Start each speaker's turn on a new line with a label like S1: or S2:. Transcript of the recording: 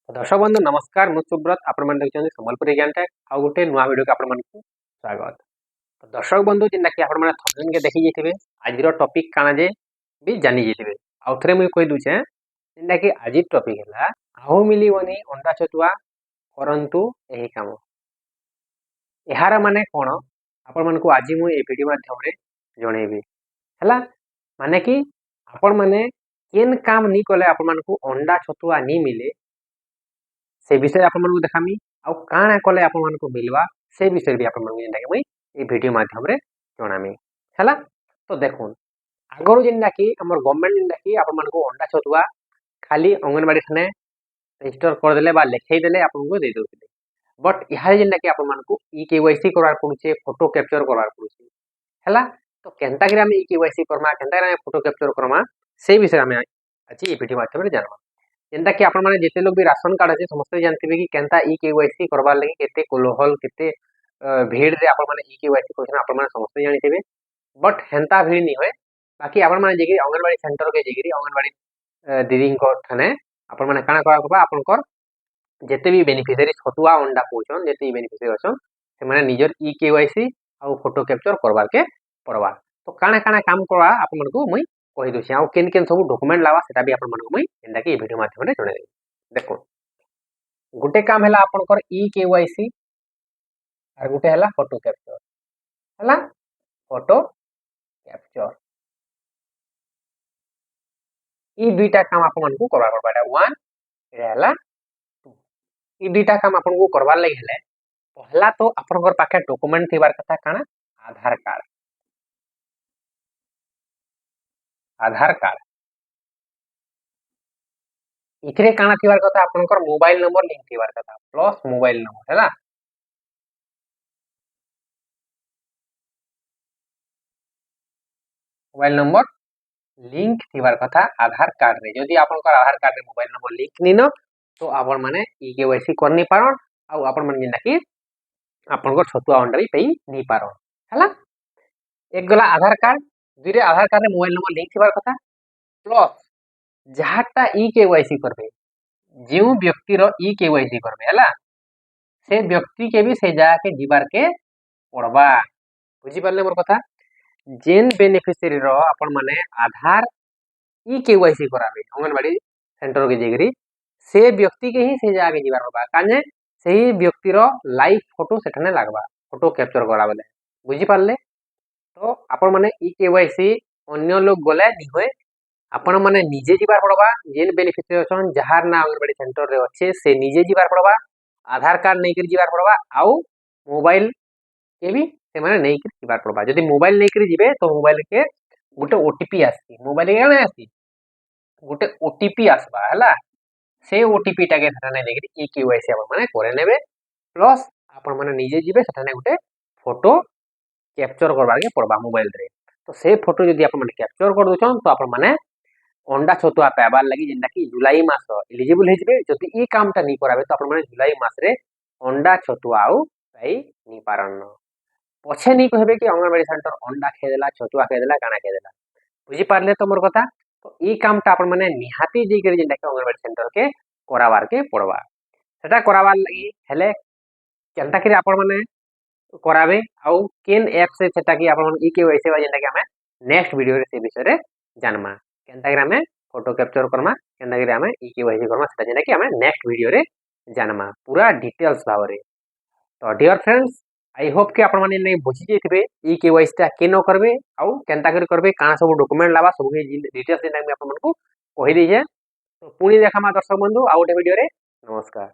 S1: दर्शक बंधु नमस्कार मु सुब्रत आपण देखते संबलपुरी ज्ञान टेक आ गोटे नुआ वीडियो के आपण स्वागत। तो दर्शक बंधु जिनका कि आपण थंबनेल के देखि जेथिबे आज टॉपिक काना जे भी जानि जेथिबे आउ थरे मुई कहि दुचे जिनका कि आज टॉपिक हैला आहु मिलीवनी अंडा छतुआ करंतु एही काम एहार माने कोन आपण मन को आज मुई ए वीडियो माध्यम रे जणेबी हैला माने कि आपण माने केन काम नी कले आपण मन को अंडा छतुआ नी मिले से विषय आपण मन को देखामी आ काना कले आपण मन को मिलवा से विषय भी आपण मन को जेंदा कि मुई ए वीडियो माध्यम रे जणामी हैला। तो देखुन आगरो जेंदा कि हमर गवर्नमेंट जेंदा कि आपण मन को अंडा छतुआ खाली अंगनवाड़ी थाने रजिस्टर कर देले बा लिखाई देले आपण को दे दोते बट इहा जेंदा कि आपण मन को ई केवाईसी करवार पड़ुचे फोटो कैप्चर करवार पड़ुचे हैला। तो केनता कि हम ई केवाईसी करमा केनता कि फोटो कैप्चर करमा से विषय हम आज ए वीडियो माध्यम रे जानबा जेंता कि आपण माने जेते लोग भी राशन कार्ड আছে समस्त जानथिबे कि केनता ई केवाईसी करबार लागि केते कोलोहल केते भीड़ रे आपण माने ई केवाईसी करछन आपण माने समस्त जानिथिबे बट हेंता भीड़ नी होय बाकी आपण माने जेगी अंगनवाड़ी सेंटर के जेगी अंगनवाड़ी दीदी को थाने आपण माने काना करबा आपण कर जेते भी बेनिफिशियरी छतुआ अंडा पोछन जेते भी बेनिफिशियरी अछन से माने निजर ई केवाईसी आ फोटो कैप्चर करबार के पड़वा। तो काना काना काम करवा आपण मन को मुई कहि दोछि आ केन केन सब डॉक्यूमेंट लावा सेटा भी आपण मन को मुई एंदा कि वीडियो माध्यम रे जणाई देखो गुटे काम हैला आपण कर ई केवाईसी और गुटे हैला फोटो कैप्चर हैला फोटो कैप्चर ई दुईटा काम आपण मन को करबा पड़बा 1 हैला 2 ई दुईटा काम आपण को करबार लागि हेले पहला तो आपण कर पाखे डॉक्यूमेंट थिबार कथा काना आधार कार्ड इथरे काना थिबार कथा आपनकर मोबाइल नंबर लिंक थिबार कथा प्लस मोबाइल नंबर हैला मोबाइल नंबर लिंक थिबार कथा आधार कार्ड रे जदी आपनकर आधार कार्ड रे मोबाइल नंबर लिंक नी न तो आपण माने ई केवाईसी करनी पारन आ आपण माने जेंदा कि आपनकर छतुआ अंडा भी पई नी पारन हैला। एक गला आधार कार्ड दुरे आधार कार्ड रे मोबाइल नंबर लिंक थिबार कथा प्लस जहाटा ई केवाईसी करबे जेउ व्यक्ति रो ई केवाईसी करबे हैला से व्यक्ति के भी से जाके जीवार के पड़बा बुझी पारले मोर कथा जेन बेनिफिशियरी रो आपण माने आधार ई केवाईसी कराबे अंगनवाड़ी सेंटर के जेगरी से व्यक्ति के ही से जाके जीवार होबा काने सेही व्यक्ति रो लाइव फोटो सेठने लागबा फोटो कैप्चर करा बेले बुझी पारले। तो आपण माने ई केवाईसी अन्य लोग गले नी होय आपण माने निजे जीवार पड़बा जेन बेनिफिशियरी अछन जहार ना अंगनवाड़ी सेंटर रे अच्छे से निजे जीवार पड़बा आधार कार्ड नै कर जीवार पड़बा आउ मोबाइल के भी से माने नै कर जीवार पड़बा जदी मोबाइल नै कर जीवे तो मोबाइल के गुटे ओटीपी आसी मोबाइल के काने आसी गुटे ओटीपी आसबा हैला से ओटीपी टा के थाने नै कर ई केवाईसी आपण माने करे नेबे प्लस आपण माने निजे जीवे थाने गुटे फोटो कैप्चर करबार के पड़बा मोबाइल रे। तो से फोटो जदी आपण माने कैप्चर कर दोछन तो आपण माने अंडा छतुआ पाइबार लगी जेंदा कि जुलाई मास एलिजिबल हेजबे जदी ई कामटा नी कराबे तो आपण माने जुलाई मास रे अंडा छतुआ आउ पाई नी पारन पछे नी कहबे कि अंगनवाड़ी सेंटर अंडा खेदेला छतुआ खेदेला काना खेदेला बुझी पारले तो मोर कथा। तो ई कामटा आपण माने निहाती जे करे जेंदा कि अंगनवाड़ी सेंटर के कराबार के पड़वा सेटा कराबार लगी हेले केनता कि आपण माने कराबे आउ केन ऐप से सेटा कि आपण ई केवाईसी बा जेंदा कि हमें नेक्स्ट वीडियो रे से विषय रे जानमा केनता कि हमें फोटो कैप्चर करमा केनता कि हमें ई केवाईसी करमा सेटा जेंदा कि हमें नेक्स्ट वीडियो रे जानमा पूरा डिटेल्स भावरे। तो डियर फ्रेंड्स आई होप कि आपण माने नै बुझि जेथिबे ई केवाईसी ता केनो करबे आउ केनता करि करबे काना सब डॉक्यूमेंट लाबा सब डिटेल्स जेंदा कि आपण मन को कहि दै छै। तो पुनी देखामा दर्शक बंधु आ गोटे वीडियो रे नमस्कार।